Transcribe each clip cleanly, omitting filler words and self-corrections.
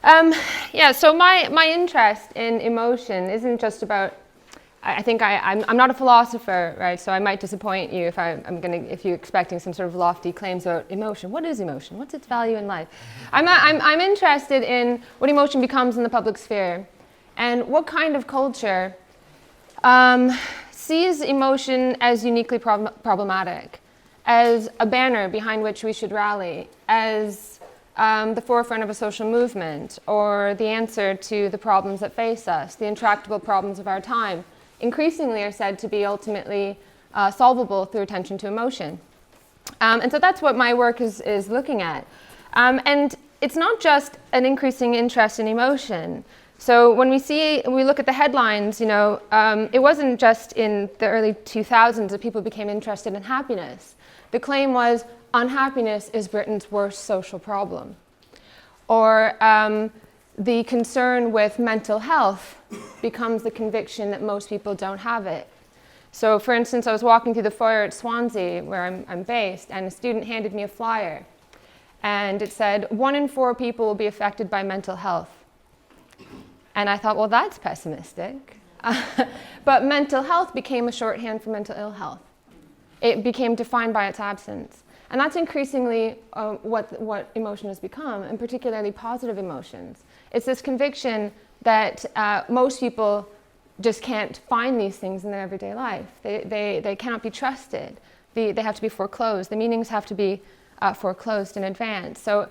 Yeah, so my interest in emotion isn't just about, I think I'm not a philosopher, right? So I might disappoint you if you're expecting some sort of lofty claims about emotion. What is emotion? What's its value in life? I'm interested in what emotion becomes in the public sphere, and what kind of culture sees emotion as uniquely problematic, as a banner behind which we should rally, as the forefront of a social movement, or the answer to the problems that face us, the intractable problems of our time, increasingly are said to be ultimately solvable through attention to emotion. And so that's what my work is looking at. And it's not just an increasing interest in emotion. So when we look at the headlines, it wasn't just in the early 2000s that people became interested in happiness. The claim was, unhappiness is Britain's worst social problem. Or the concern with mental health becomes the conviction that most people don't have it. So for instance, I was walking through the foyer at Swansea, where I'm based, and a student handed me a flyer. And it said, 1 in 4 people will be affected by mental health. And I thought, well, that's pessimistic. But mental health became a shorthand for mental ill health. It became defined by its absence. And that's increasingly what emotion has become, and particularly positive emotions. It's this conviction that most people just can't find these things in their everyday life. They cannot be trusted. They have to be foreclosed. The meanings have to be foreclosed in advance. So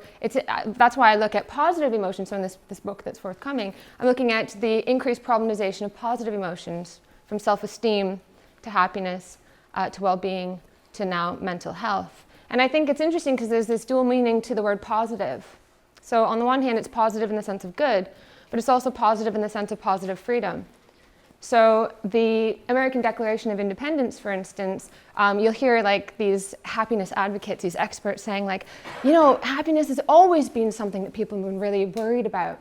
that's why I look at positive emotions. So in this book that's forthcoming, I'm looking at the increased problematization of positive emotions, from self-esteem to happiness to well-being to now mental health. And I think it's interesting because there's this dual meaning to the word positive. So on the one hand, it's positive in the sense of good, but it's also positive in the sense of positive freedom. So the American Declaration of Independence, for instance, you'll hear like these happiness advocates, these experts saying like, happiness has always been something that people have been really worried about.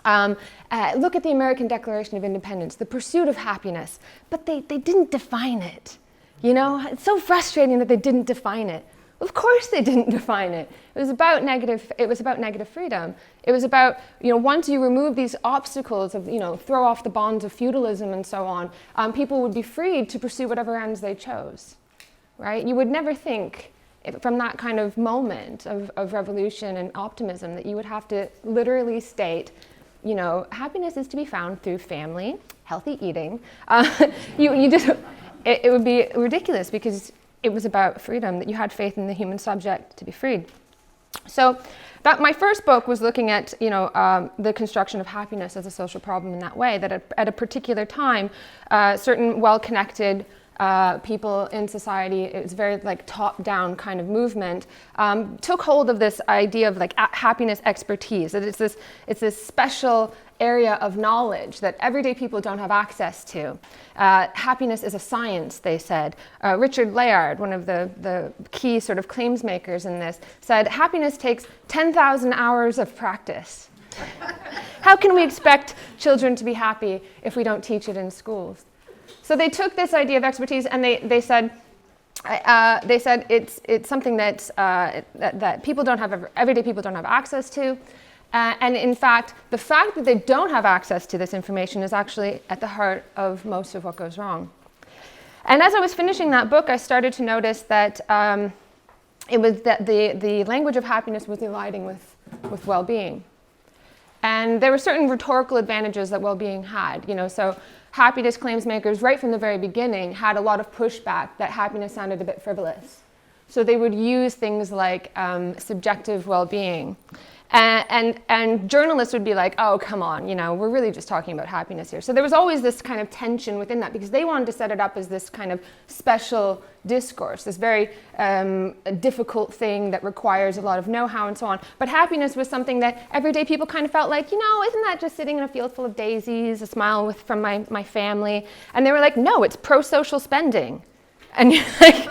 Look at the American Declaration of Independence, the pursuit of happiness, but they didn't define it. It's so frustrating that they didn't define it. Of course they didn't define it. It was about negative freedom. It was about, once you remove these obstacles of, throw off the bonds of feudalism and so on, people would be freed to pursue whatever ends they chose, right? You would never think from that kind of moment of revolution and optimism that you would have to literally state, happiness is to be found through family, healthy eating. It would be ridiculous because it was about freedom, that you had faith in the human subject to be freed. So my first book was looking at the construction of happiness as a social problem in that way, that at a particular time, certain well-connected people in society, it was very like top-down kind of movement, took hold of this idea of like happiness expertise, that it's this special area of knowledge that everyday people don't have access to. Happiness is a science, they said. Richard Layard, one of the key sort of claims makers in this, said happiness takes 10,000 hours of practice. How can we expect children to be happy if we don't teach it in schools? So they took this idea of expertise and they said it's something that people don't have, everyday people don't have access to. And in fact, the fact that they don't have access to this information is actually at the heart of most of what goes wrong. And as I was finishing that book, I started to notice that it was that the language of happiness was colliding with well-being. And there were certain rhetorical advantages that well-being had. So happiness claims makers, right from the very beginning, had a lot of pushback that happiness sounded a bit frivolous. So they would use things like subjective well-being. And journalists would be like, oh, come on, we're really just talking about happiness here. So there was always this kind of tension within that because they wanted to set it up as this kind of special discourse, this very difficult thing that requires a lot of know-how and so on. But happiness was something that everyday people kind of felt like, isn't that just sitting in a field full of daisies, a smile from my family? And they were like, no, it's pro-social spending. And you're like,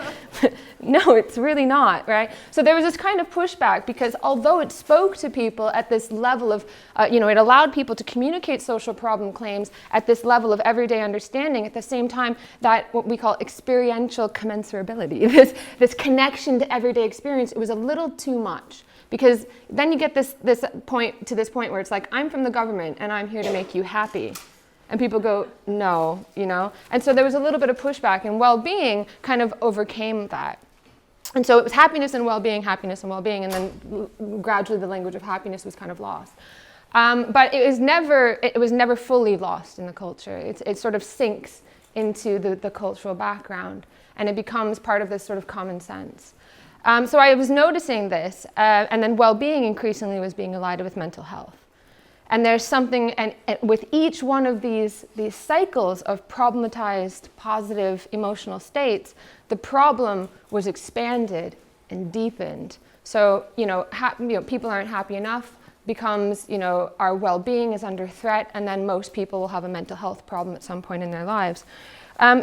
no, it's really not, right? So there was this kind of pushback because although it spoke to people at this level of, it allowed people to communicate social problem claims at this level of everyday understanding, at the same time that what we call experiential commensurability, this connection to everyday experience, it was a little too much. Because then you get this point where it's like, I'm from the government and I'm here to make you happy. And people go, no, you know? And so there was a little bit of pushback, and well-being kind of overcame that. And so it was happiness and well-being, and then gradually the language of happiness was kind of lost. But it was never fully lost in the culture. It sort of sinks into the cultural background, and it becomes part of this sort of common sense. So I was noticing this, and then well-being increasingly was being allied with mental health. And there's something, and with each one of these cycles of problematized positive emotional states, the problem was expanded and deepened. So, people aren't happy enough becomes, our well-being is under threat, and then most people will have a mental health problem at some point in their lives.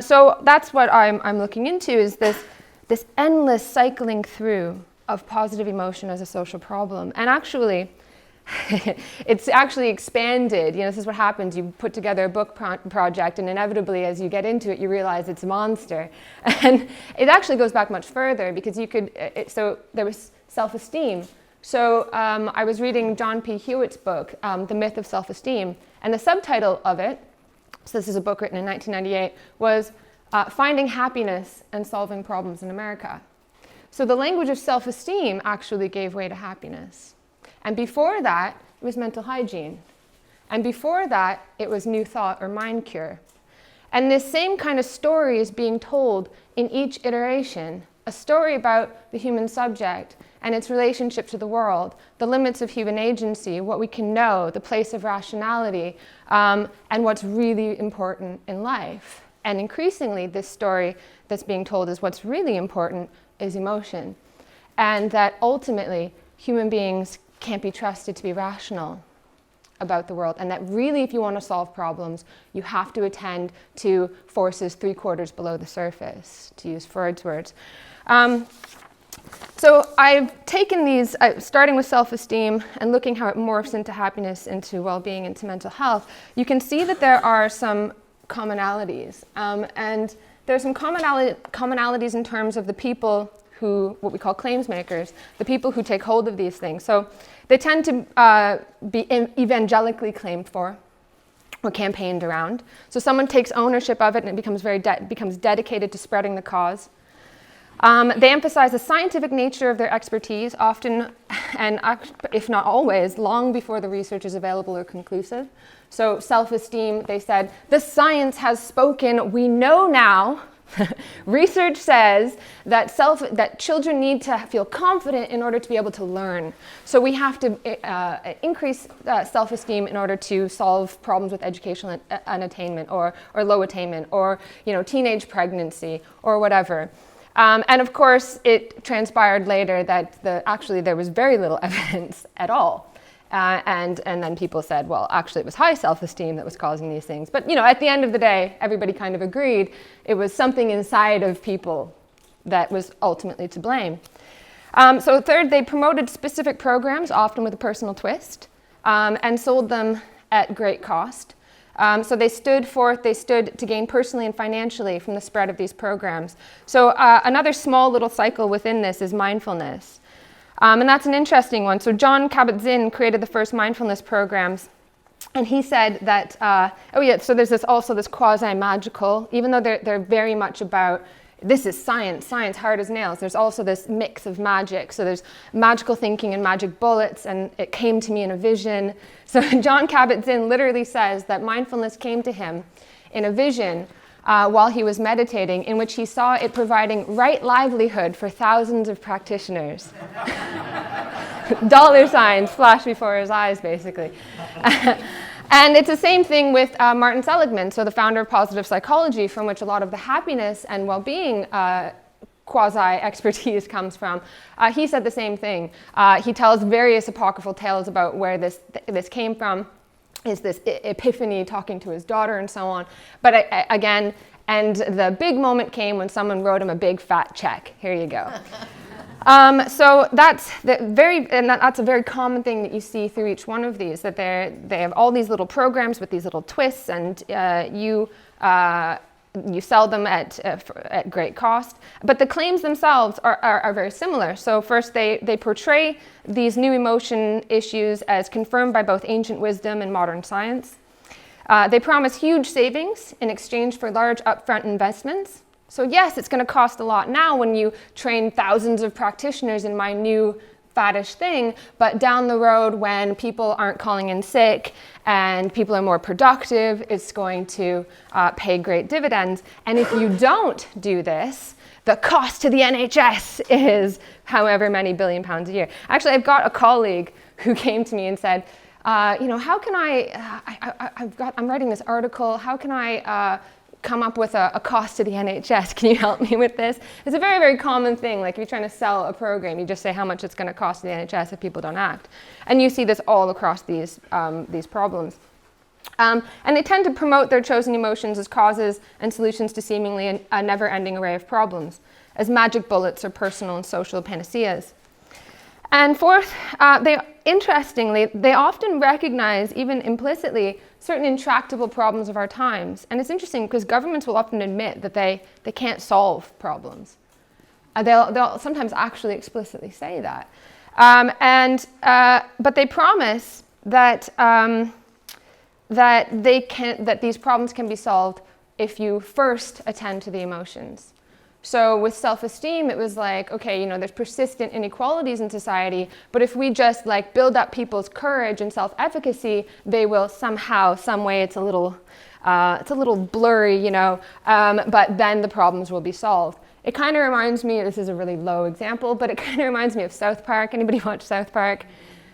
So that's what I'm looking into, is this endless cycling through of positive emotion as a social problem. And actually, it's actually expanded. This is what happens. You put together a book project, and inevitably, as you get into it, you realize it's a monster. And it actually goes back much further, because so there was self-esteem. So I was reading John P. Hewitt's book, The Myth of Self-Esteem, and the subtitle of it, so this is a book written in 1998, was Finding Happiness and Solving Problems in America. So the language of self-esteem actually gave way to happiness. And before that, it was mental hygiene. And before that, it was new thought or mind cure. And this same kind of story is being told in each iteration, a story about the human subject and its relationship to the world, the limits of human agency, what we can know, the place of rationality, and what's really important in life. And increasingly, this story that's being told is what's really important is emotion. And that ultimately, human beings can't be trusted to be rational about the world, and that really, if you want to solve problems, you have to attend to forces 3/4 below the surface, to use Freud's words. So I've taken these, starting with self-esteem and looking how it morphs into happiness, into well-being, into mental health. You can see that there are some commonalities, and there are some commonalities in terms of the people who, what we call claims makers, the people who take hold of these things. So they tend to be evangelically claimed for or campaigned around. So someone takes ownership of it, and it becomes dedicated to spreading the cause. They emphasize the scientific nature of their expertise, often, and if not always, long before the research is available or conclusive. So self-esteem, they said, the science has spoken, we know now. Research says that children need to feel confident in order to be able to learn. So we have to increase self-esteem in order to solve problems with educational unattainment or low attainment, or teenage pregnancy or whatever. And of course, it transpired later that actually there was very little evidence at all. And then people said, well, actually it was high self-esteem that was causing these things. But at the end of the day, everybody kind of agreed it was something inside of people that was ultimately to blame. So third, they promoted specific programs, often with a personal twist, and sold them at great cost. So they stood to gain personally and financially from the spread of these programs. So another small little cycle within this is mindfulness. And that's an interesting one. So John Kabat-Zinn created the first mindfulness programs, and he said that, so there's this quasi-magical, even though they're very much about, this is science hard as nails, there's also this mix of magic. So there's magical thinking and magic bullets, and it came to me in a vision. So John Kabat-Zinn literally says that mindfulness came to him in a vision while he was meditating, in which he saw it providing right livelihood for thousands of practitioners. Dollar signs flash before his eyes, basically. And it's the same thing with Martin Seligman, so the founder of positive psychology, from which a lot of the happiness and well-being quasi-expertise comes from. He said the same thing. He tells various apocryphal tales about where this came from. Is this epiphany, talking to his daughter and so on. But again, and the big moment came when someone wrote him a big fat check. Here you go. So that's that's a very common thing that you see through each one of these, that they have all these little programs with these little twists, and you sell them at great cost. But the claims themselves are very similar. So first, they portray these new emotion issues as confirmed by both ancient wisdom and modern science. They promise huge savings in exchange for large upfront investments. So yes, it's going to cost a lot now when you train thousands of practitioners in my new faddish thing, but down the road when people aren't calling in sick and people are more productive, it's going to pay great dividends. And if you don't do this, the cost to the NHS is however many £billion a year. Actually, I've got a colleague who came to me and said, how can I'm writing this article, how can I come up with a cost to the NHS? Can you help me with this? It's a very, very common thing. Like if you're trying to sell a program, you just say how much it's going to cost the NHS if people don't act. And you see this all across these problems. And they tend to promote their chosen emotions as causes and solutions to seemingly a never-ending array of problems, as magic bullets or personal and social panaceas. And fourth, interestingly, they often recognize, even implicitly, certain intractable problems of our times. And it's interesting because governments will often admit that they can't solve problems. They'll sometimes actually explicitly say that. But they promise that, that these problems can be solved if you first attend to the emotions. So with self-esteem, it was like, okay, there's persistent inequalities in society, but if we just build up people's courage and self-efficacy, they will somehow, some way, it's a little blurry, but then the problems will be solved. It kind of reminds me, this is a really low example, but it kind of reminds me of South Park. Anybody watch South Park?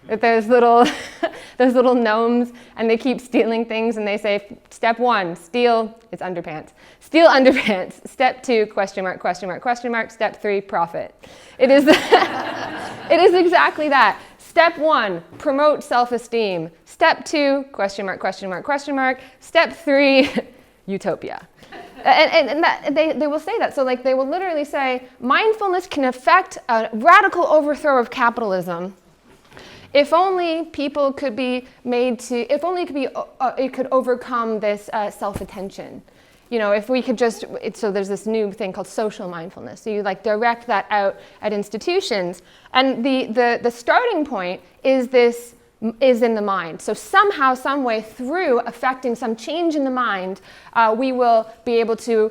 That those little gnomes, and they keep stealing things, and they say, step 1, steal, it's underpants. Steal underpants. Step 2, question mark, question mark, question mark. Step 3, profit. It is, it is exactly that. Step 1, promote self-esteem. Step 2, question mark, question mark, question mark. Step 3, utopia. And they will say that. So they will literally say, mindfulness can affect a radical overthrow of capitalism. If only people could be made to, if only it could overcome this self-attention. If we could just, so there's this new thing called social mindfulness. So you direct that out at institutions. And the starting point is in the mind. So somehow, some way, through affecting some change in the mind, we will be able to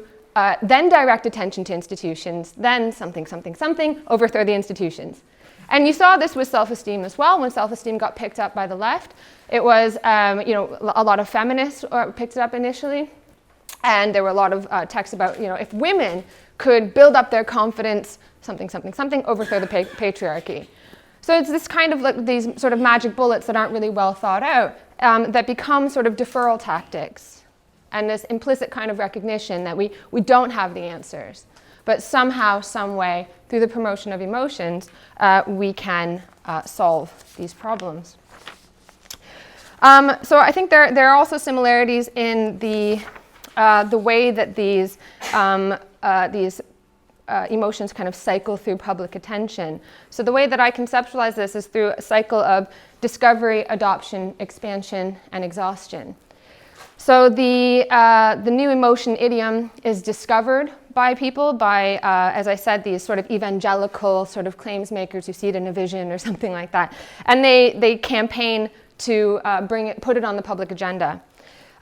then direct attention to institutions, then something, something, something, overthrow the institutions. And you saw this with self-esteem as well. When self-esteem got picked up by the left, it was, a lot of feminists picked it up initially. And there were a lot of texts about, if women could build up their confidence, something, something, something, overthrow the patriarchy. So it's this kind of these sort of magic bullets that aren't really well thought out that become sort of deferral tactics. And this implicit kind of recognition that we don't have the answers. But somehow, some way, through the promotion of emotions, we can solve these problems. So I think there are also similarities in the way that these emotions kind of cycle through public attention. So the way that I conceptualize this is through a cycle of discovery, adoption, expansion, and exhaustion. So the new emotion idiom is discovered by people, by, as I said, these sort of evangelical sort of claims makers who see it in a vision or something like that. And they campaign to put it on the public agenda.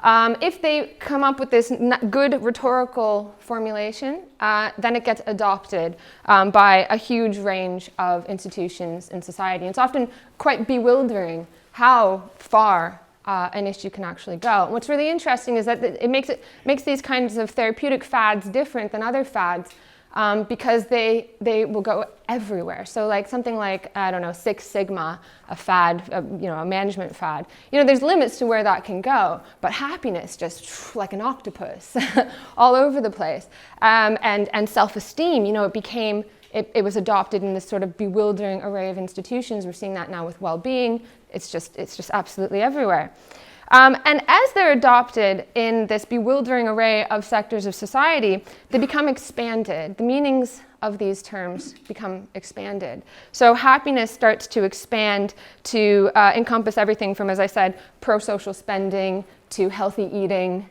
If they come up with this good rhetorical formulation, then it gets adopted by a huge range of institutions in society. It's often quite bewildering how far an issue can actually go. And what's really interesting is that it makes these kinds of therapeutic fads different than other fads because they will go everywhere. So something like, I don't know, Six Sigma, a fad, a management fad. There's limits to where that can go, but happiness just like an octopus all over the place. And self-esteem, it was adopted in this sort of bewildering array of institutions. We're seeing that now with well-being. It's just absolutely everywhere. And as they're adopted in this bewildering array of sectors of society, they become expanded. The meanings of these terms become expanded. So happiness starts to expand to encompass everything from, as I said, pro-social spending to healthy eating.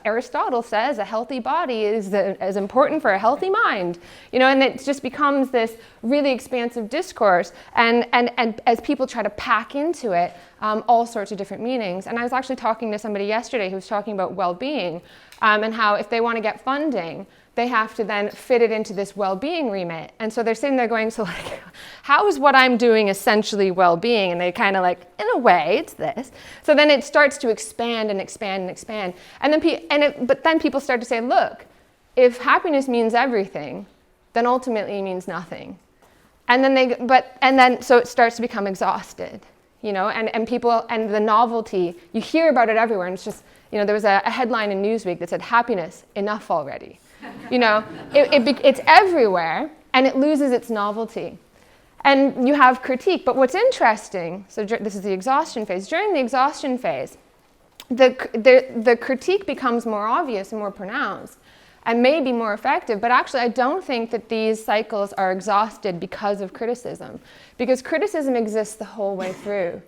Aristotle says a healthy body is as important for a healthy mind. And it just becomes this really expansive discourse. And as people try to pack into it all sorts of different meanings. And I was actually talking to somebody yesterday who was talking about well-being and how if they want to get funding, they have to then fit it into this well-being remit. And so they're sitting there going, so like, how is what I'm doing essentially well-being? And they kind of like, in a way, it's this. So then it starts to expand and expand and expand. And then but then people start to say, look, if happiness means everything, then ultimately it means nothing. And then so it starts to become exhausted, and people, and the novelty, you hear about it everywhere. And it's just, there was a headline in Newsweek that said, happiness, enough already. It's everywhere, and it loses its novelty. And you have critique. But what's interesting, so this is the exhaustion phase. During the exhaustion phase, the critique becomes more obvious and more pronounced and may be more effective. But actually, I don't think that these cycles are exhausted because of criticism, because criticism exists the whole way through.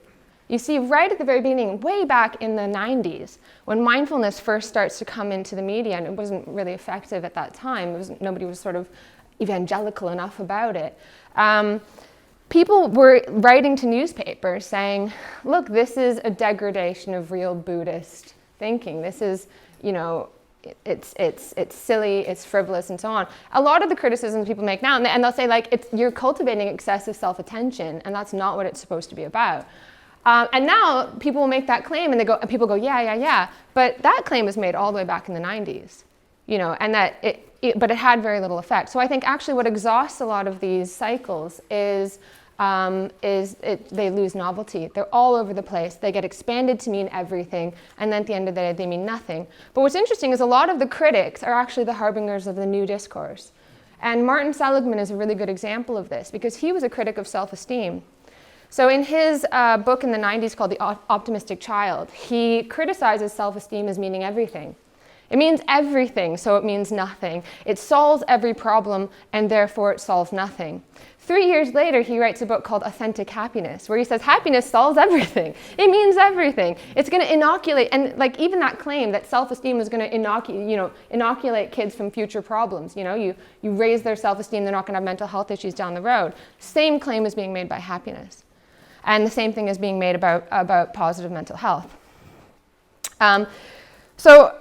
You see, right at the very beginning, way back in the 90s, when mindfulness first starts to come into the media, and it wasn't really effective at that time, nobody was sort of evangelical enough about it, people were writing to newspapers saying, look, this is a degradation of real Buddhist thinking. This is, it's silly, it's frivolous, and so on. A lot of the criticisms people make now, and they'll say, like, you're cultivating excessive self-attention, and that's not what it's supposed to be about. And now people will make that claim, and people go, yeah. But that claim was made all the way back in the 90s, and that but it had very little effect. So I think actually what exhausts a lot of these cycles is they lose novelty. They're all over the place. They get expanded to mean everything, and then at the end of the day, they mean nothing. But what's interesting is a lot of the critics are actually the harbingers of the new discourse. And Martin Seligman is a really good example of this, because he was a critic of self-esteem. So in his book in the 90s called The Optimistic Child, he criticizes self-esteem as meaning everything. It means everything, so it means nothing. It solves every problem, and therefore it solves nothing. 3 years later, he writes a book called Authentic Happiness, where he says happiness solves everything. It means everything. It's going to inoculate, and like even that claim that self-esteem is going to inoculate kids from future problems. You raise their self-esteem, they're not going to have mental health issues down the road. Same claim is being made by happiness. And the same thing is being made about positive mental health. So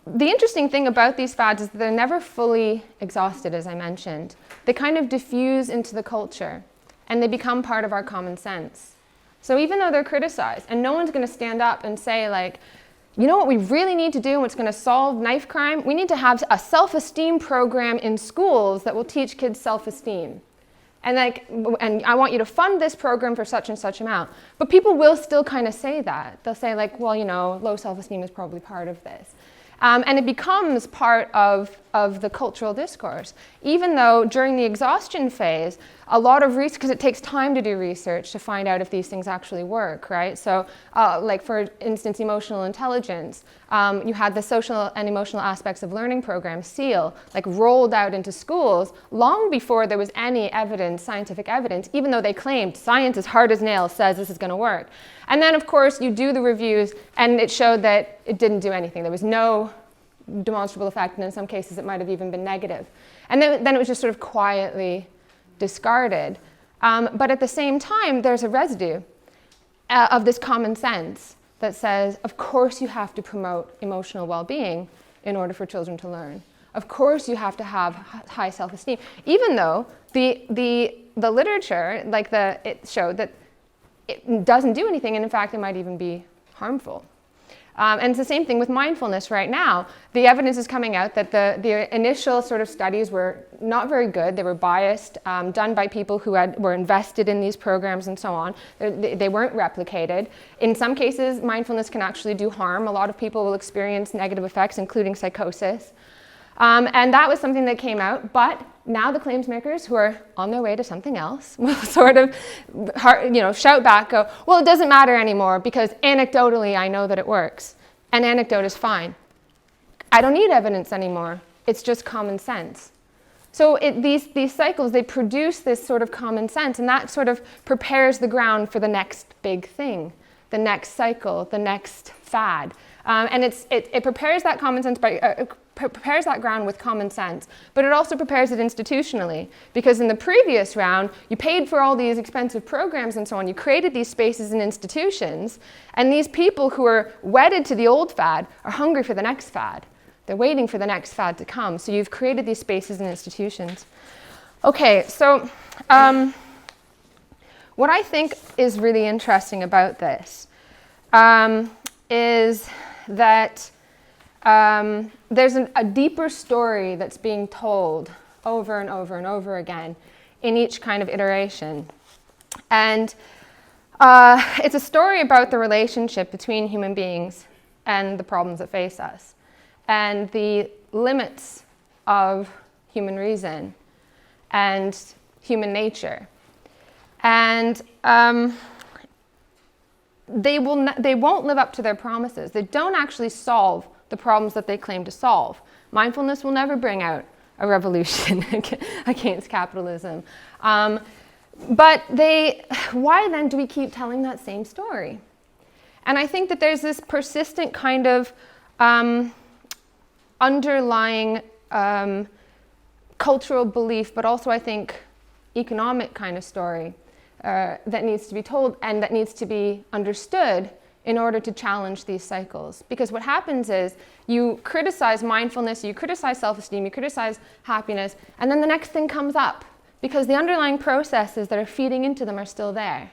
the interesting thing about these fads is that they're never fully exhausted, as I mentioned. They kind of diffuse into the culture, and they become part of our common sense. So even though they're criticized, and no one's going to stand up and say, like, you know what we really need to do and what's going to solve knife crime? We need to have a self-esteem program in schools that will teach kids self-esteem. And I want you to fund this program for such and such amount. But people will still kind of say that. They'll say, like, well, low self-esteem is probably part of this. And it becomes part of the cultural discourse, even though during the exhaustion phase, a lot of research, because it takes time to do research to find out if these things actually work, right? So like for instance, emotional intelligence, you had the social and emotional aspects of learning program, SEAL, like rolled out into schools long before there was any evidence, scientific evidence, even though they claimed science as hard as nails says this is going to work. And then of course you do the reviews and it showed that it didn't do anything. There was no demonstrable effect, and in some cases it might have even been negative. And then it was just sort of quietly discarded. But at the same time, there's a residue of this common sense that says, of course you have to promote emotional well-being in order for children to learn. Of course you have to have high self-esteem, even though the literature, it showed that it doesn't do anything, and in fact it might even be harmful. And it's the same thing with mindfulness right now. The evidence is coming out that the initial sort of studies were not very good. They were biased, done by people who were invested in these programs and so on. They weren't replicated. In some cases, mindfulness can actually do harm. A lot of people will experience negative effects, including psychosis. And that was something that came out, but now the claims makers who are on their way to something else will sort of shout back, go, well, it doesn't matter anymore because anecdotally I know that it works. An anecdote is fine. I don't need evidence anymore. It's just common sense. So these cycles, they produce this sort of common sense, and that sort of prepares the ground for the next big thing, the next cycle, the next fad. And it prepares that common sense by prepares that ground with common sense, but it also prepares it institutionally, because in the previous round you paid for all these expensive programs and so on, you created these spaces and institutions, and these people who are wedded to the old fad are hungry for the next fad. They're waiting for the next fad to come, so you've created these spaces and institutions. Okay, so what I think is really interesting about this is that there's a deeper story that's being told over and over and over again in each kind of iteration. And it's a story about the relationship between human beings and the problems that face us, and the limits of human reason and human nature. And they won't live up to their promises. They don't actually solve the problems that they claim to solve. Mindfulness will never bring out a revolution against capitalism. But why then do we keep telling that same story? And I think that there's this persistent kind of underlying cultural belief, but also I think economic kind of story that needs to be told and that needs to be understood in order to challenge these cycles. Because what happens is you criticize mindfulness, you criticize self-esteem, you criticize happiness, and then the next thing comes up because the underlying processes that are feeding into them are still there.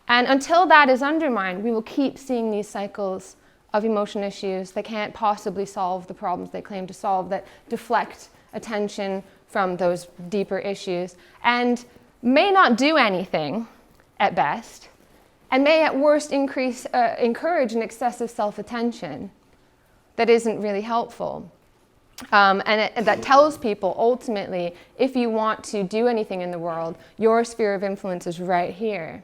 And until that is undermined, we will keep seeing these cycles of emotion issues that can't possibly solve the problems they claim to solve, that deflect attention from those deeper issues, and may not do anything at best, and may at worst encourage an excessive self-attention that isn't really helpful. That tells people ultimately, if you want to do anything in the world, your sphere of influence is right here.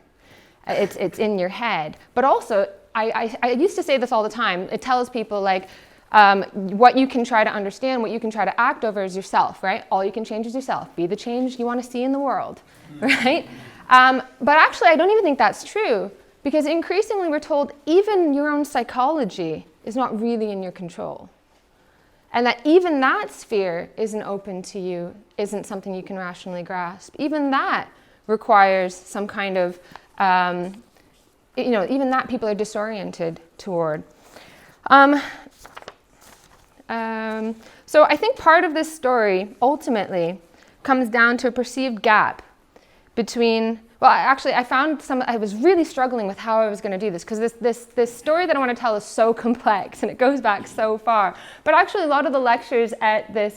It's in your head. But also, I used to say this all the time, it tells people like, what you can try to understand, what you can try to act over is yourself, right? All you can change is yourself. Be the change you want to see in the world, right? But actually, I don't even think that's true, because increasingly we're told even your own psychology is not really in your control. And that even that sphere isn't open to you, isn't something you can rationally grasp. Even that requires some kind of, even that people are disoriented toward. So I think part of this story ultimately comes down to a perceived gap between, well, actually I was really struggling with how I was going to do this, because this story that I want to tell is so complex and it goes back so far. But actually a lot of the lectures at the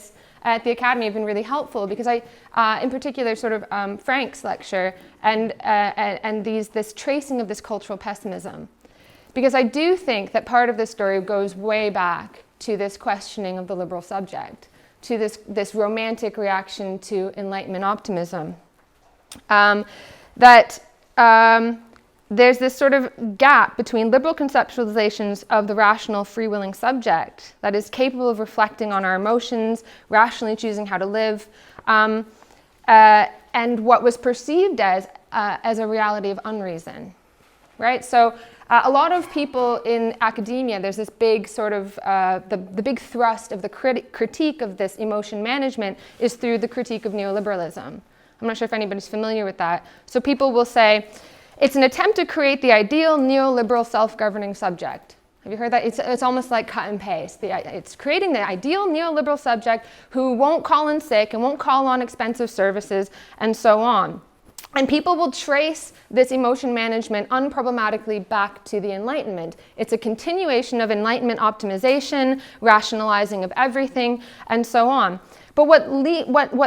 Academy have been really helpful, because in particular sort of Frank's lecture and this tracing of this cultural pessimism. Because I do think that part of this story goes way back to this questioning of the liberal subject, to this romantic reaction to Enlightenment optimism. There's this sort of gap between liberal conceptualizations of the rational, free-willing subject that is capable of reflecting on our emotions, rationally choosing how to live, and what was perceived as a reality of unreason, right? So a lot of people in academia, there's this big sort of, the big thrust of the critique of this emotion management is through the critique of neoliberalism. I'm not sure if anybody's familiar with that. So people will say, it's an attempt to create the ideal neoliberal self-governing subject. Have you heard that? It's almost like cut and paste. It's creating the ideal neoliberal subject who won't call in sick and won't call on expensive services and so on. And people will trace this emotion management unproblematically back to the Enlightenment. It's a continuation of Enlightenment optimization, rationalizing of everything, and so on. But what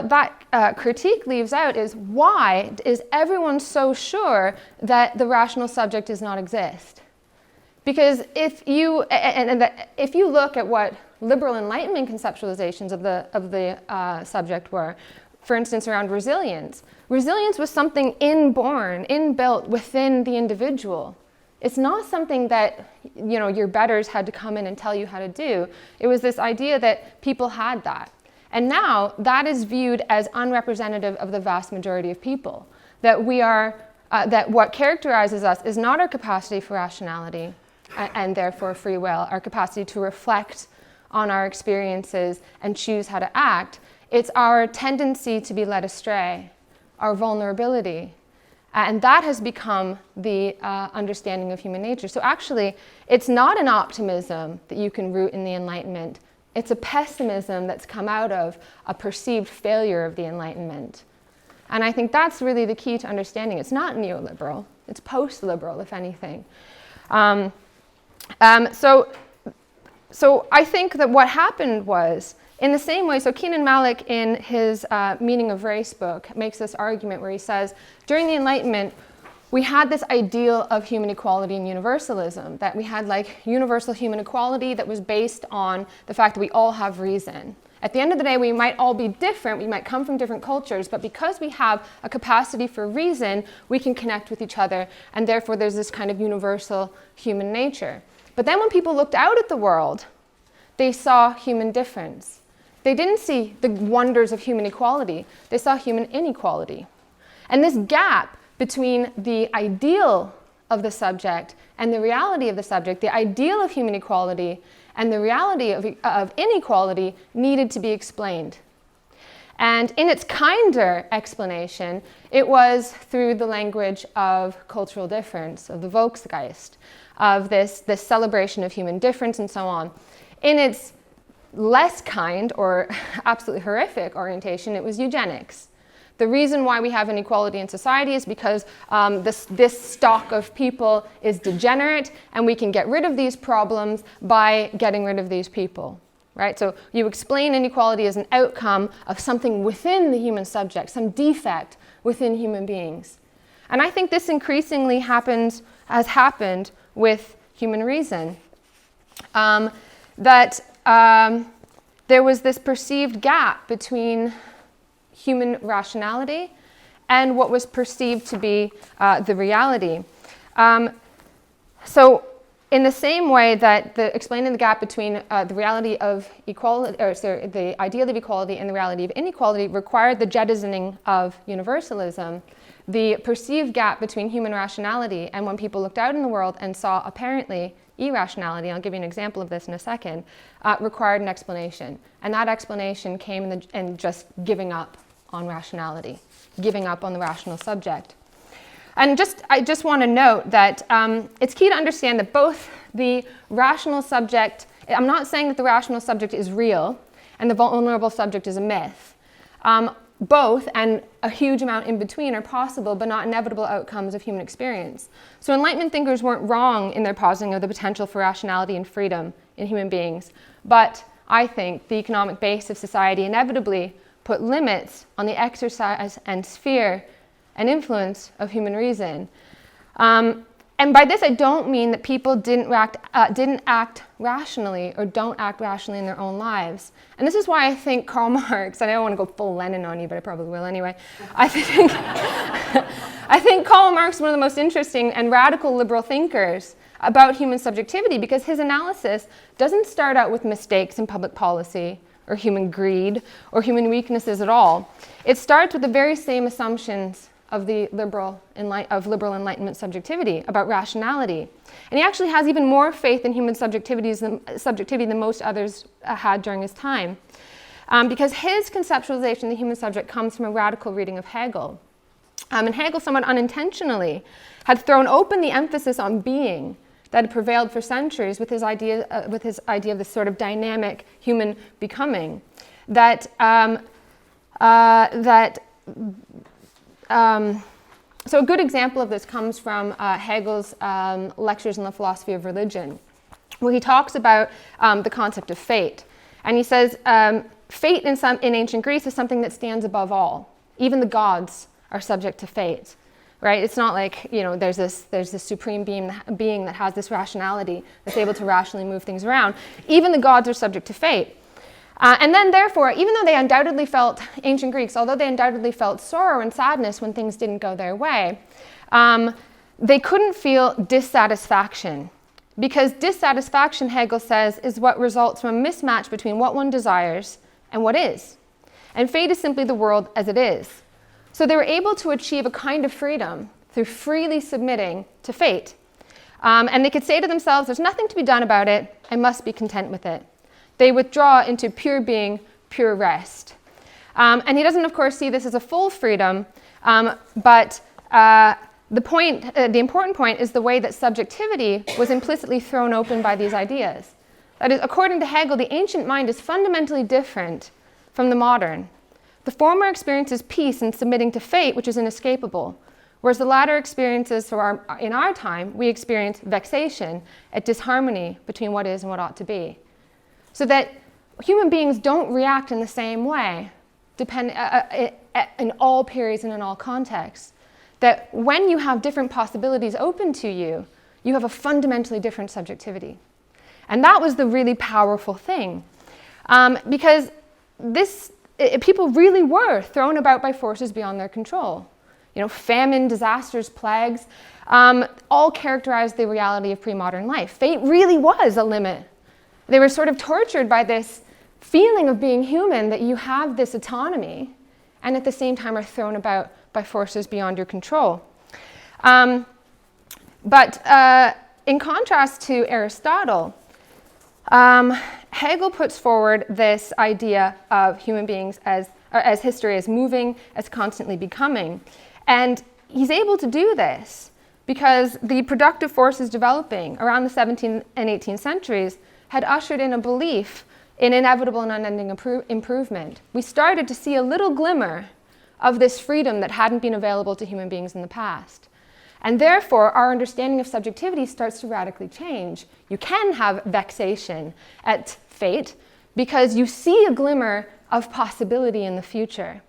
that critique leaves out is, why is everyone so sure that the rational subject does not exist? Because if you look at what liberal Enlightenment conceptualizations of the subject were, for instance, around resilience. Resilience was something inbuilt within the individual. It's not something that, your betters had to come in and tell you how to do. It was this idea that people had that. And now that is viewed as unrepresentative of the vast majority of people. That we are, that what characterizes us is not our capacity for rationality and therefore free will, our capacity to reflect on our experiences and choose how to act. It's our tendency to be led astray, our vulnerability. And that has become the understanding of human nature. So actually, it's not an optimism that you can root in the Enlightenment. It's a pessimism that's come out of a perceived failure of the Enlightenment. And I think that's really the key to understanding. It's not neoliberal. It's post-liberal, if anything. So I think that what happened was, in the same way, so Kenan Malek in his Meaning of Race book makes this argument where he says, during the Enlightenment, we had this ideal of human equality and universalism, that we had like universal human equality that was based on the fact that we all have reason. At the end of the day, we might all be different, we might come from different cultures, but because we have a capacity for reason, we can connect with each other, and therefore there's this kind of universal human nature. But then when people looked out at the world, they saw human difference. They didn't see the wonders of human equality, they saw human inequality. And this gap between the ideal of the subject and the reality of the subject, the ideal of human equality and the reality of inequality, needed to be explained. And in its kinder explanation, it was through the language of cultural difference, of the Volksgeist, of this celebration of human difference and so on. In its less kind or absolutely horrific orientation, it was eugenics. The reason why we have inequality in society is because this stock of people is degenerate, and we can get rid of these problems by getting rid of these people, right? So you explain inequality as an outcome of something within the human subject, some defect within human beings. And I think this increasingly has happened with human reason. There was this perceived gap between human rationality and what was perceived to be the reality. So in the same way that explaining the gap between the reality of equality, the ideal of equality and the reality of inequality required the jettisoning of universalism, the perceived gap between human rationality and when people looked out in the world and saw apparently irrationality, I'll give you an example of this in a second, required an explanation. And that explanation came in just giving up on rationality, giving up on the rational subject. And I just want to note that it's key to understand that both the rational subject, I'm not saying that the rational subject is real and the vulnerable subject is a myth. Both, and a huge amount in between, are possible but not inevitable outcomes of human experience. So Enlightenment thinkers weren't wrong in their positing of the potential for rationality and freedom in human beings. But I think the economic base of society inevitably put limits on the exercise and sphere and influence of human reason. And by this, I don't mean that people didn't act rationally or don't act rationally in their own lives. And this is why I think Karl Marx, and I don't want to go full Lenin on you, but I probably will anyway. I think Karl Marx is one of the most interesting and radical liberal thinkers about human subjectivity, because his analysis doesn't start out with mistakes in public policy or human greed or human weaknesses at all. It starts with the very same assumptions of the liberal Enlightenment subjectivity about rationality. And he actually has even more faith in human subjectivity than most others had during his time. Because his conceptualization of the human subject comes from a radical reading of Hegel. And Hegel, somewhat unintentionally, had thrown open the emphasis on being that had prevailed for centuries with his idea of this sort of dynamic human becoming. So a good example of this comes from Hegel's lectures on the philosophy of religion, where he talks about the concept of fate. And he says, fate in ancient Greece is something that stands above all. Even the gods are subject to fate, right? It's not like, there's this supreme being that has this rationality that's able to rationally move things around. Even the gods are subject to fate. And then, therefore, even though they undoubtedly felt, ancient Greeks, although they undoubtedly felt sorrow and sadness when things didn't go their way, they couldn't feel dissatisfaction. Because dissatisfaction, Hegel says, is what results from a mismatch between what one desires and what is. and fate is simply the world as it is. So they were able to achieve a kind of freedom through freely submitting to fate. And they could say to themselves, there's nothing to be done about it, I must be content with it. They withdraw into pure being, pure rest. And he doesn't, of course, see this as a full freedom, but the important point is the way that subjectivity was implicitly thrown open by these ideas. That is, according to Hegel, the ancient mind is fundamentally different from the modern. The former experiences peace in submitting to fate, which is inescapable, whereas the latter experiences, in our time, we experience vexation at disharmony between what is and what ought to be. So that human beings don't react in the same way in all periods and in all contexts. That when you have different possibilities open to you, you have a fundamentally different subjectivity. And that was the really powerful thing. Because people really were thrown about by forces beyond their control. You know, famine, disasters, plagues, all characterized the reality of pre-modern life. Fate really was a limit. They were sort of tortured by this feeling of being human, that you have this autonomy, and at the same time are thrown about by forces beyond your control. But in contrast to Aristotle, Hegel puts forward this idea of human beings as history, as moving, as constantly becoming. And he's able to do this because the productive forces developing around the 17th and 18th centuries had ushered in a belief in inevitable and unending improvement. We started to see a little glimmer of this freedom that hadn't been available to human beings in the past. And therefore, our understanding of subjectivity starts to radically change. You can have vexation at fate because you see a glimmer of possibility in the future.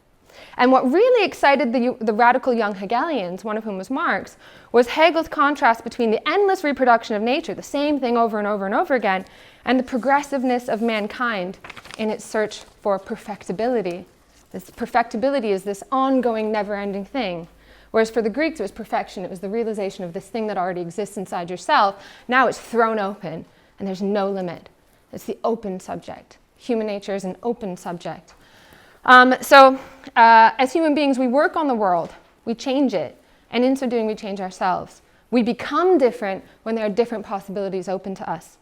And what really excited the radical young Hegelians, one of whom was Marx, was Hegel's contrast between the endless reproduction of nature, the same thing over and over and over again, and the progressiveness of mankind in its search for perfectibility. This perfectibility is this ongoing, never-ending thing. Whereas for the Greeks, it was perfection. It was the realization of this thing that already exists inside yourself. Now it's thrown open, and there's no limit. It's the open subject. Human nature is an open subject. So as human beings, we work on the world. We change it. And in so doing, we change ourselves. We become different when there are different possibilities open to us.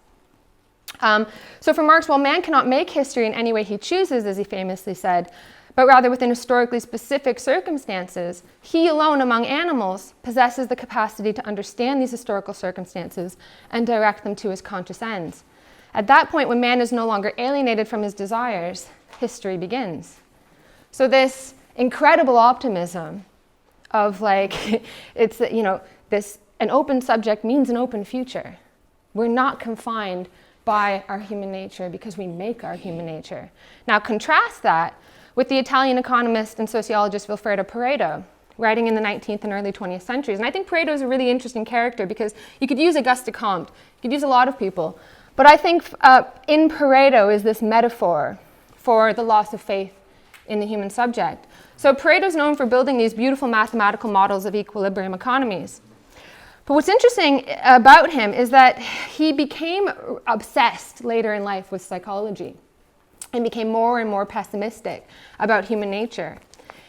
So for Marx, while man cannot make history in any way he chooses, as he famously said, but rather within historically specific circumstances, he alone among animals possesses the capacity to understand these historical circumstances and direct them to his conscious ends. At that point, when man is no longer alienated from his desires, history begins. So this incredible optimism of like, it's, you know, this, an open subject means an open future. We're not confined by our human nature because we make our human nature. Now contrast that with the Italian economist and sociologist Vilfredo Pareto, writing in the 19th and early 20th centuries. And I think Pareto is a really interesting character because you could use Auguste Comte, you could use a lot of people. But I think in Pareto is this metaphor for the loss of faith in the human subject. So Pareto is known for building these beautiful mathematical models of equilibrium economies. But what's interesting about him is that he became obsessed later in life with psychology and became more and more pessimistic about human nature.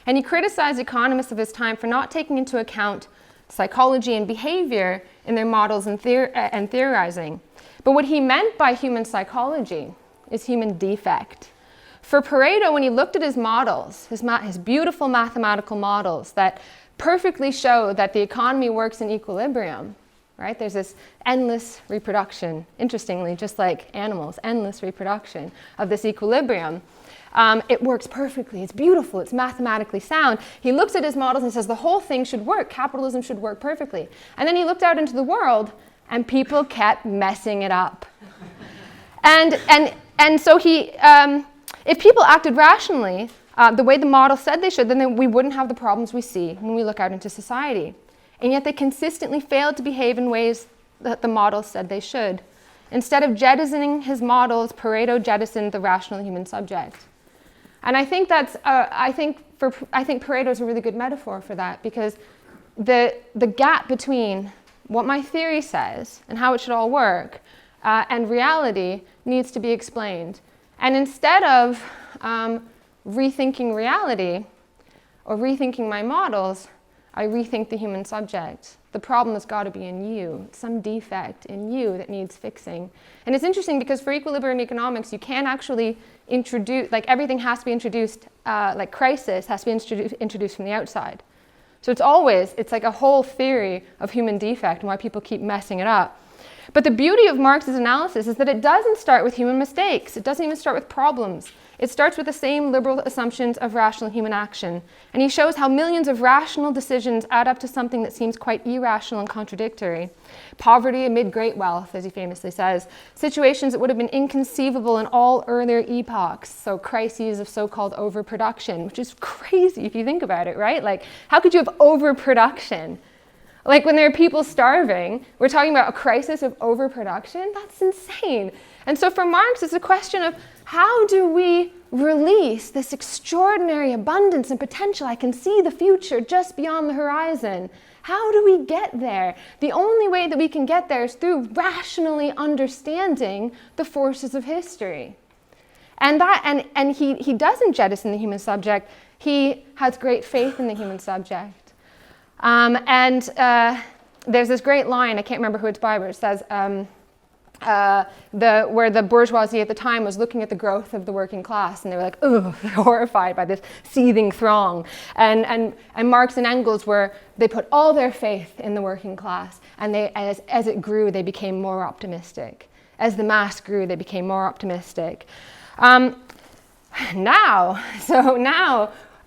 And he criticized economists of his time for not taking into account psychology and behavior in their models and theorizing. But what he meant by human psychology is human defect. For Pareto, when he looked at his models, his beautiful mathematical models that perfectly show that the economy works in equilibrium, right? There's this endless reproduction, interestingly, just like animals, endless reproduction of this equilibrium. It works perfectly, it's beautiful, it's mathematically sound. He looks at his models and says the whole thing should work, capitalism should work perfectly. And then he looked out into the world and people kept messing it up. And so he, if people acted rationally, the way the model said they should, then we wouldn't have the problems we see when we look out into society. And yet they consistently failed to behave in ways that the model said they should. Instead of jettisoning his models, Pareto jettisoned the rational human subject. And I think that's, I think Pareto is a really good metaphor for that, because the gap between what my theory says and how it should all work and reality needs to be explained. And instead of rethinking reality or rethinking my models, I rethink the human subject. The problem has got to be in you, some defect in you that needs fixing. And it's interesting because for equilibrium economics, you can't actually introduce, like everything has to be introduced, like crisis has to be introduced from the outside. So it's like a whole theory of human defect and why people keep messing it up. But the beauty of Marx's analysis is that it doesn't start with human mistakes. It doesn't even start with problems. It starts with the same liberal assumptions of rational human action. And he shows how millions of rational decisions add up to something that seems quite irrational and contradictory. Poverty amid great wealth, as he famously says. Situations that would have been inconceivable in all earlier epochs. So crises of so-called overproduction, which is crazy if you think about it, right? Like, how could you have overproduction? Like when there are people starving, we're talking about a crisis of overproduction? That's insane. And so for Marx, it's a question of how do we release this extraordinary abundance and potential? I can see the future just beyond the horizon. How do we get there? The only way that we can get there is through rationally understanding the forces of history. And he doesn't jettison the human subject. He has great faith in the human subject. There's this great line, I can't remember who it's by, but it says, where the bourgeoisie at the time was looking at the growth of the working class, and they were like, ugh, horrified by this seething throng. And Marx and Engels they put all their faith in the working class, and as it grew, they became more optimistic. As the mass grew, they became more optimistic. Now,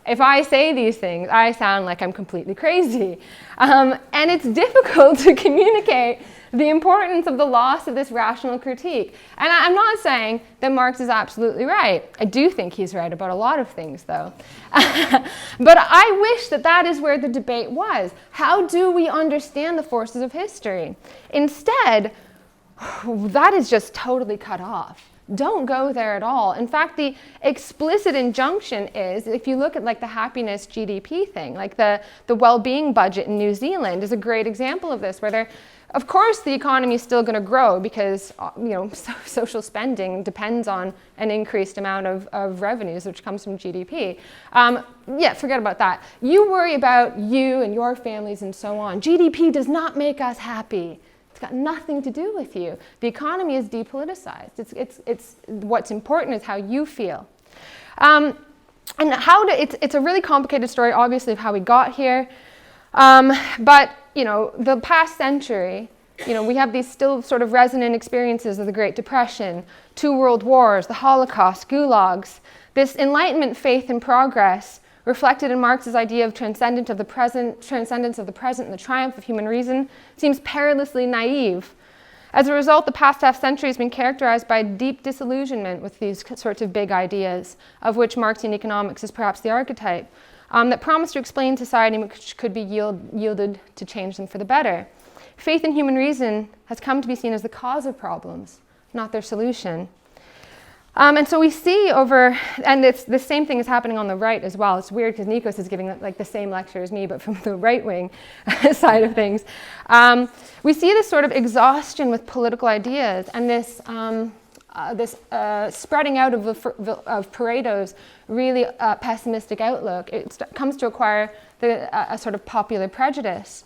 if I say these things, I sound like I'm completely crazy. And it's difficult to communicate the importance of the loss of this rational critique. And I'm not saying that Marx is absolutely right. I do think he's right about a lot of things, though. But I wish that is where the debate was. How do we understand the forces of history? Instead, that is just totally cut off. Don't go there at all. In fact, the explicit injunction is, if you look at like the happiness GDP thing, like the well-being budget in New Zealand is a great example of this, where of course the economy is still going to grow because social spending depends on an increased amount of revenues, which comes from GDP. Forget about that. You worry about you and your families and so on. GDP does not make us happy. It's got nothing to do with you. The economy is depoliticized. It's what's important is how you feel. And it's a really complicated story, obviously, of how we got here. But the past century, we have these still sort of resonant experiences of the Great Depression, 2 world wars, the Holocaust, gulags. This Enlightenment faith in progress, reflected in Marx's idea of transcendence of the present, and the triumph of human reason, seems perilously naive. As a result, the past half-century has been characterized by deep disillusionment with these sorts of big ideas, of which Marxian economics is perhaps the archetype, that promise to explain society which could be yielded to change them for the better. Faith in human reason has come to be seen as the cause of problems, not their solution. And so we see and it's the same thing is happening on the right as well. It's weird because Nikos is giving like the same lecture as me, but from the right-wing side of things. We see this sort of exhaustion with political ideas and this spreading out of Pareto's really pessimistic outlook. It comes to acquire a sort of popular prejudice.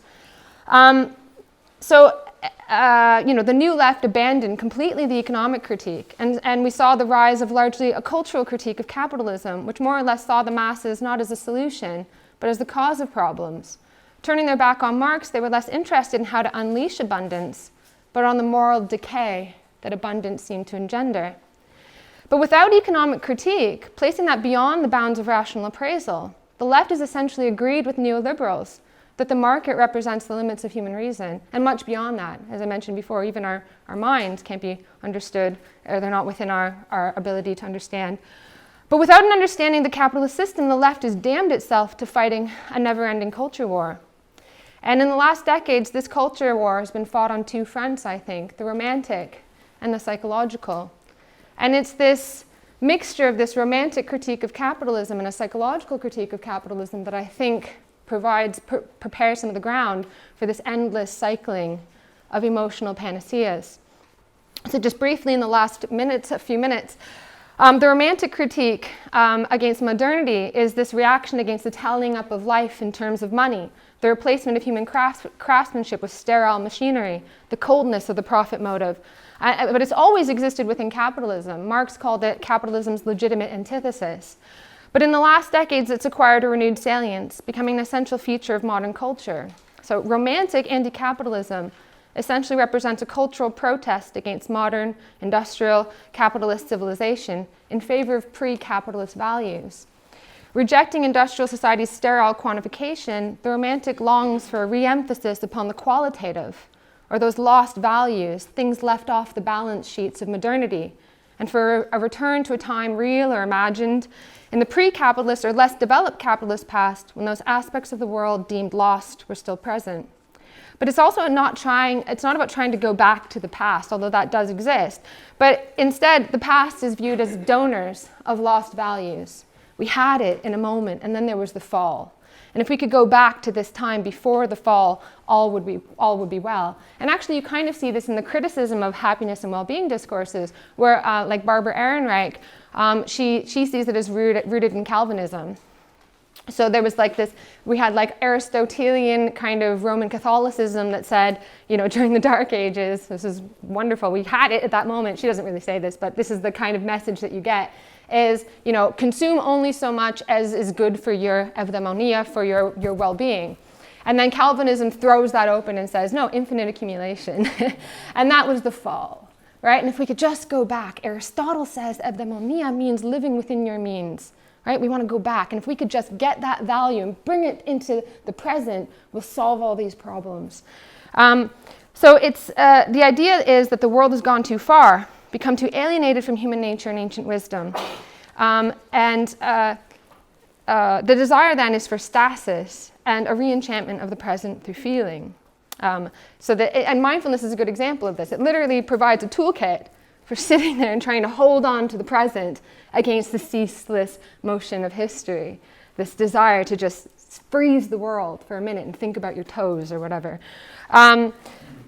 The new left abandoned completely the economic critique, and we saw the rise of largely a cultural critique of capitalism, which more or less saw the masses not as a solution, but as the cause of problems. Turning their back on Marx, they were less interested in how to unleash abundance, but on the moral decay that abundance seemed to engender. But without economic critique, placing that beyond the bounds of rational appraisal, the left has essentially agreed with neoliberals that the market represents the limits of human reason, and much beyond that. As I mentioned before, even our minds can't be understood, or they're not within our ability to understand. But without an understanding of the capitalist system, the left has damned itself to fighting a never-ending culture war. And in the last decades, this culture war has been fought on 2 fronts, I think, the romantic and the psychological. And it's this mixture of this romantic critique of capitalism and a psychological critique of capitalism that I think prepares some of the ground for this endless cycling of emotional panaceas. So just briefly in the last few minutes, The romantic critique against modernity is this reaction against the tallying up of life in terms of money, the replacement of human craftsmanship with sterile machinery, the coldness of the profit motive. But it's always existed within capitalism. Marx called it capitalism's legitimate antithesis. But in the last decades, it's acquired a renewed salience, becoming an essential feature of modern culture. So romantic anti-capitalism essentially represents a cultural protest against modern, industrial, capitalist civilization in favor of pre-capitalist values. Rejecting industrial society's sterile quantification, the romantic longs for a re-emphasis upon the qualitative, or those lost values, things left off the balance sheets of modernity, and for a return to a time real or imagined in the pre-capitalist or less developed capitalist past when those aspects of the world deemed lost were still present. But it's also not about trying to go back to the past, although that does exist. But instead, the past is viewed as donors of lost values. We had it in a moment, and then there was the fall. And if we could go back to this time before the fall, all would be well. And actually, you kind of see this in the criticism of happiness and well-being discourses, where, like Barbara Ehrenreich, she sees it as rooted in Calvinism. So there was like this, we had like Aristotelian kind of Roman Catholicism that said, you know, during the Dark Ages, this is wonderful, we had it at that moment. She doesn't really say this, but this is the kind of message that you get, is, you know, consume only so much as is good for your eudaimonia, for your well-being. And then Calvinism throws that open and says, no, infinite accumulation. And that was the fall, right? And if we could just go back, Aristotle says eudaimonia means living within your means. Right? We want to go back, and if we could just get that value and bring it into the present, we'll solve all these problems. So it's the idea is that the world has gone too far, become too alienated from human nature and ancient wisdom, and the desire then is for stasis and a re-enchantment of the present through feeling. And mindfulness is a good example of this. It literally provides a toolkit for sitting there and trying to hold on to the present against the ceaseless motion of history, this desire to just freeze the world for a minute and think about your toes or whatever.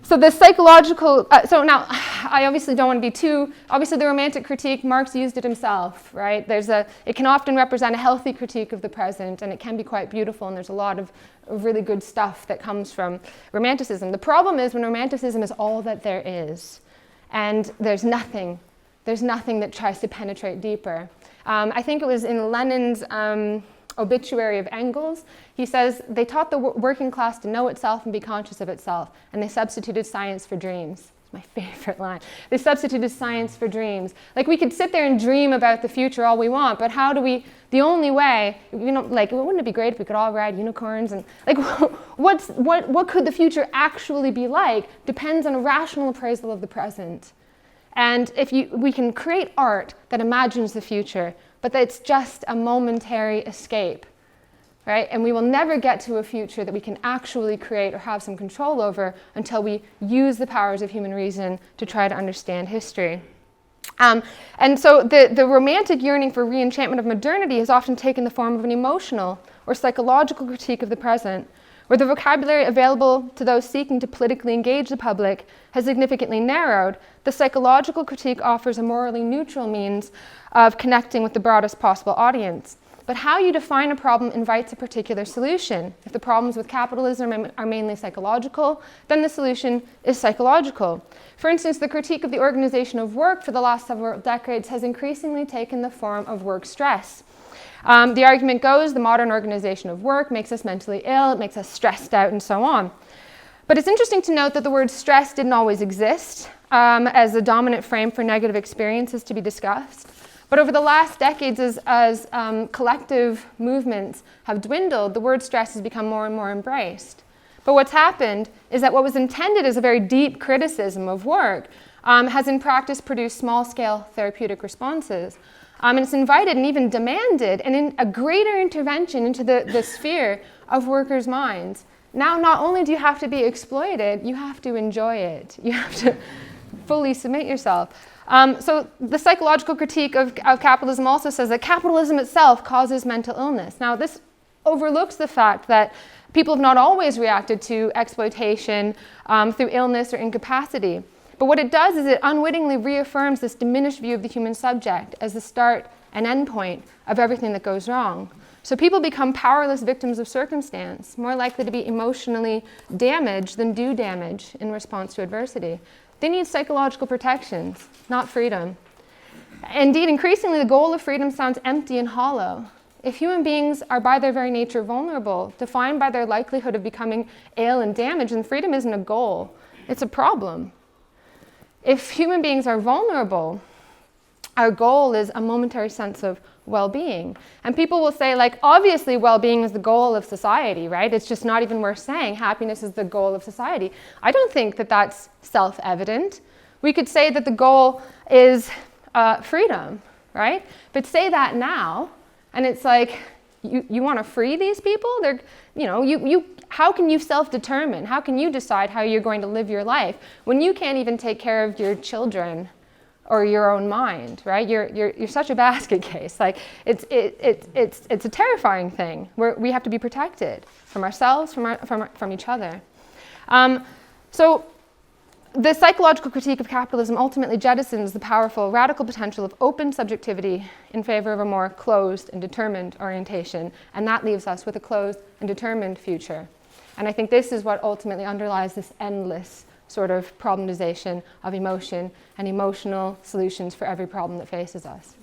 So the psychological, so now I obviously don't want to be too, obviously the romantic critique, Marx used it himself, right? It can often represent a healthy critique of the present, and it can be quite beautiful, and there's a lot of really good stuff that comes from romanticism. The problem is when romanticism is all that there is, and there's nothing that tries to penetrate deeper. I think it was in Lenin's obituary of Engels, he says, they taught the working class to know itself and be conscious of itself, and they substituted science for dreams. It's my favorite line. They substituted science for dreams. Like, we could sit there and dream about the future all we want, but the only way, you know, like, wouldn't it be great if we could all ride unicorns? And like, what could the future actually be like depends on a rational appraisal of the present. And we can create art that imagines the future, but it's just a momentary escape, right? And we will never get to a future that we can actually create or have some control over until we use the powers of human reason to try to understand history. And so the romantic yearning for re-enchantment of modernity has often taken the form of an emotional or psychological critique of the present, where the vocabulary available to those seeking to politically engage the public has significantly narrowed. The psychological critique offers a morally neutral means of connecting with the broadest possible audience. But how you define a problem invites a particular solution. If the problems with capitalism are mainly psychological, then the solution is psychological. For instance, the critique of the organization of work for the last several decades has increasingly taken the form of work stress. The argument goes, the modern organization of work makes us mentally ill, it makes us stressed out, and so on. But it's interesting to note that the word stress didn't always exist as a dominant frame for negative experiences to be discussed. But over the last decades, as collective movements have dwindled, the word stress has become more and more embraced. But what's happened is that what was intended as a very deep criticism of work has in practice produced small-scale therapeutic responses. And it's invited and even demanded a greater intervention into the sphere of workers' minds. Now, not only do you have to be exploited, you have to enjoy it. You have to fully submit yourself. So the psychological critique of capitalism also says that capitalism itself causes mental illness. Now, this overlooks the fact that people have not always reacted to exploitation through illness or incapacity. But what it does is it unwittingly reaffirms this diminished view of the human subject as the start and end point of everything that goes wrong. So people become powerless victims of circumstance, more likely to be emotionally damaged than do damage in response to adversity. They need psychological protections, not freedom. Indeed, increasingly, the goal of freedom sounds empty and hollow. If human beings are by their very nature vulnerable, defined by their likelihood of becoming ill and damaged, then freedom isn't a goal, it's a problem. If human beings are vulnerable, our goal is a momentary sense of well-being. And people will say, like, obviously well-being is the goal of society, right? It's just not even worth saying happiness is the goal of society. I don't think that that's self-evident. We could say that the goal is freedom, right? But say that now, and it's like, you want to free these people? They're, how can you self-determine? How can you decide how you're going to live your life when you can't even take care of your children or your own mind, right? You're such a basket case. Like, it's a terrifying thing. We have to be protected from ourselves, from each other. So the psychological critique of capitalism ultimately jettisons the powerful, radical potential of open subjectivity in favor of a more closed and determined orientation, and that leaves us with a closed and determined future. And I think this is what ultimately underlies this endless sort of problematization of emotion and emotional solutions for every problem that faces us.